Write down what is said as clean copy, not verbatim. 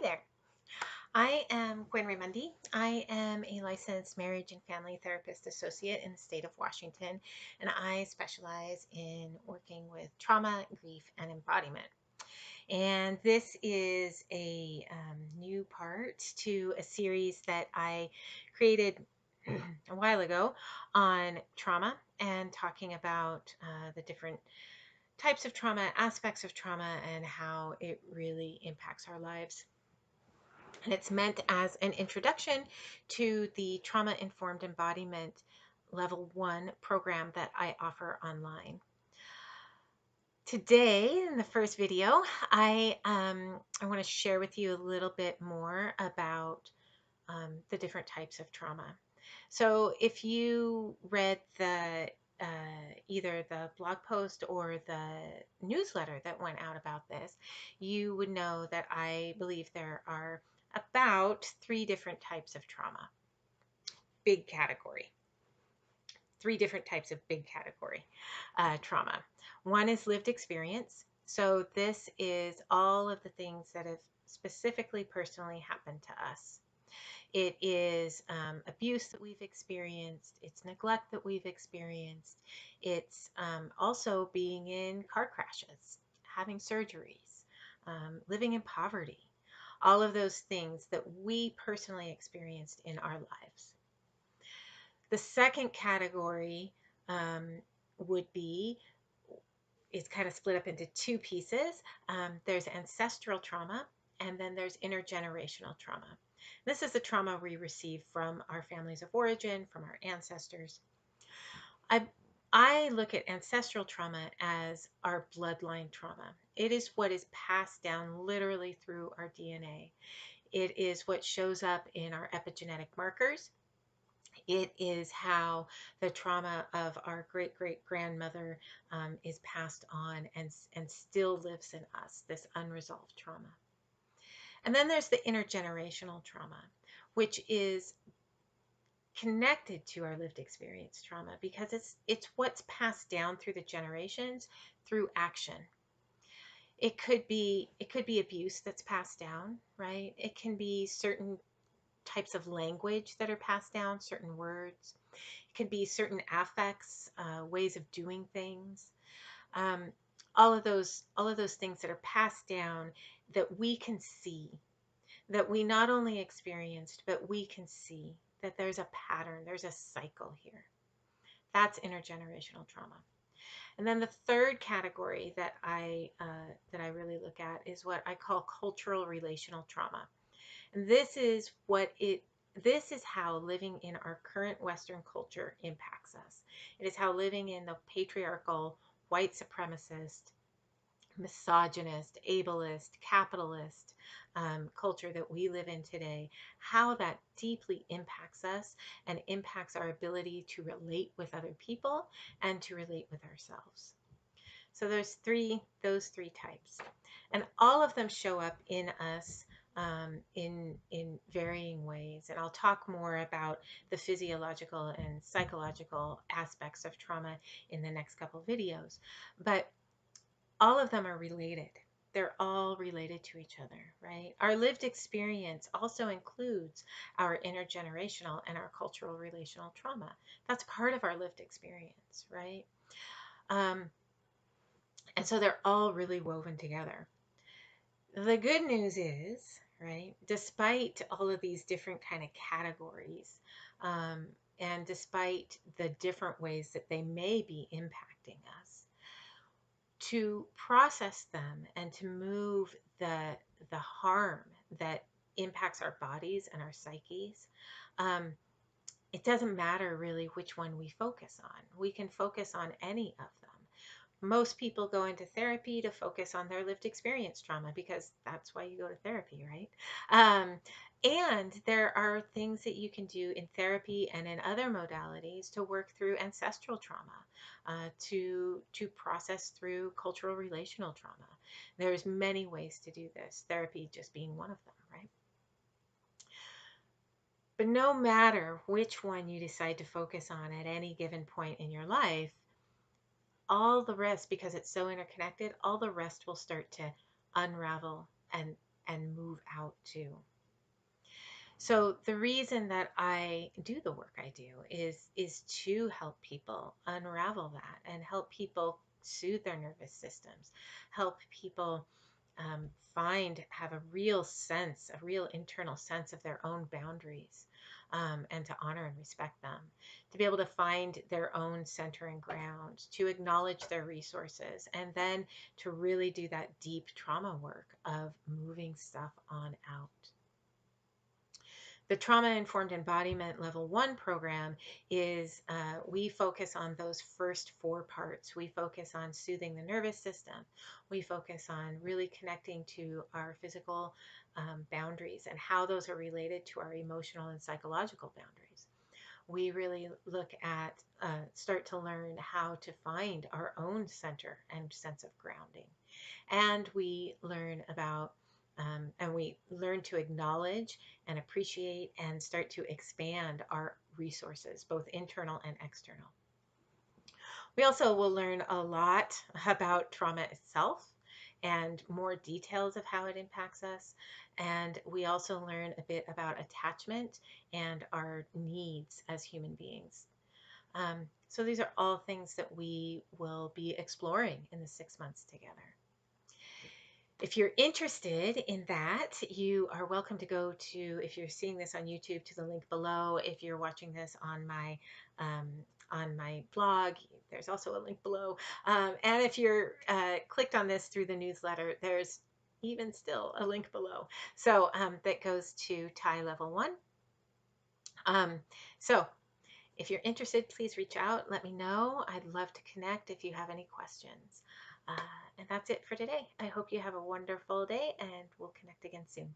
there. I am Gwen Raimundi. I am a licensed marriage and family therapist associate in the state of Washington, and I specialize in working with trauma, grief, and embodiment. And this is a new part to a series that I created a while ago on trauma and talking about the different types of trauma, aspects of trauma, and how it really impacts our lives. And it's meant as an introduction to the Trauma Informed Embodiment Level 1 program that I offer online. Today, in the first video, I want to share with you a little bit more about the different types of trauma. So if you read the either the blog post or the newsletter that went out about this, you would know that I believe there are about 3 different types of trauma. Big category. 3 different types of big category trauma. One is lived experience. So this is all of the things that have specifically personally happened to us. It is abuse that we've experienced. It's neglect that we've experienced. It's also being in car crashes, having surgeries, living in poverty. All of those things that we personally experienced in our lives. The second category would be, it's kind of split up into 2 pieces. There's ancestral trauma, and then there's intergenerational trauma. This is the trauma we receive from our families of origin, from our ancestors. I look at ancestral trauma as our bloodline trauma. It is what is passed down literally through our DNA. It is what shows up in our epigenetic markers. It is how the trauma of our great-great-grandmother is passed on and still lives in us, this unresolved trauma. And then there's the intergenerational trauma, which is connected to our lived experience trauma because it's what's passed down through the generations through action. It could be abuse that's passed down, right? It can be certain types of language that are passed down, certain words. It can be certain affects, ways of doing things. All of those things that are passed down that we can see, that we not only experienced, but we can see that there's a pattern, there's a cycle here. That's intergenerational trauma. And then the third category that I really look at is what I call cultural relational trauma. And this is how living in our current Western culture impacts us. It is how living in the patriarchal, white supremacist, misogynist, ableist, capitalist culture that we live in today, how that deeply impacts us and impacts our ability to relate with other people and to relate with ourselves. So those three types, and all of them show up in us in varying ways. And I'll talk more about the physiological and psychological aspects of trauma in the next couple videos. But all of them are related. They're all related to each other, right? Our lived experience also includes our intergenerational and our cultural relational trauma. That's part of our lived experience, right? And so they're all really woven together. The good news is, right, despite all of these different kind of categories, and despite the different ways that they may be impacting us, to process them and to move the harm that impacts our bodies and our psyches, it doesn't matter really which one we focus on. We can focus on any of them. Most people go into therapy to focus on their lived experience trauma because that's why you go to therapy, right? And there are things that you can do in therapy and in other modalities to work through ancestral trauma, to process through cultural relational trauma. There's many ways to do this, therapy just being one of them, right? But no matter which one you decide to focus on at any given point in your life, all the rest, because it's so interconnected, all the rest will start to unravel and and move out to. So the reason that I do the work I do is to help people unravel that and help people soothe their nervous systems, help people have a real sense, a real internal sense of their own boundaries, and to honor and respect them, to be able to find their own center and ground, to acknowledge their resources, and then to really do that deep trauma work of moving stuff on out. The Trauma Informed Embodiment Level 1 program is we focus on those first 4 parts. We focus on soothing the nervous system. We focus on really connecting to our physical boundaries and how those are related to our emotional and psychological boundaries. We really look at, start to learn how to find our own center and sense of grounding. And we learn about and we learn to acknowledge and appreciate and start to expand our resources, both internal and external. We also will learn a lot about trauma itself and more details of how it impacts us. And we also learn a bit about attachment and our needs as human beings. So these are all things that we will be exploring in the 6 months together. If you're interested in that, you are welcome to go to, if you're seeing this on YouTube, to the link below. If you're watching this on my blog, there's also a link below. And if you're clicked on this through the newsletter, there's even still a link below. So that goes to TIE Level 1. So if you're interested, please reach out. Let me know. I'd love to connect if you have any questions. And that's it for today. I hope you have a wonderful day, and we'll connect again soon.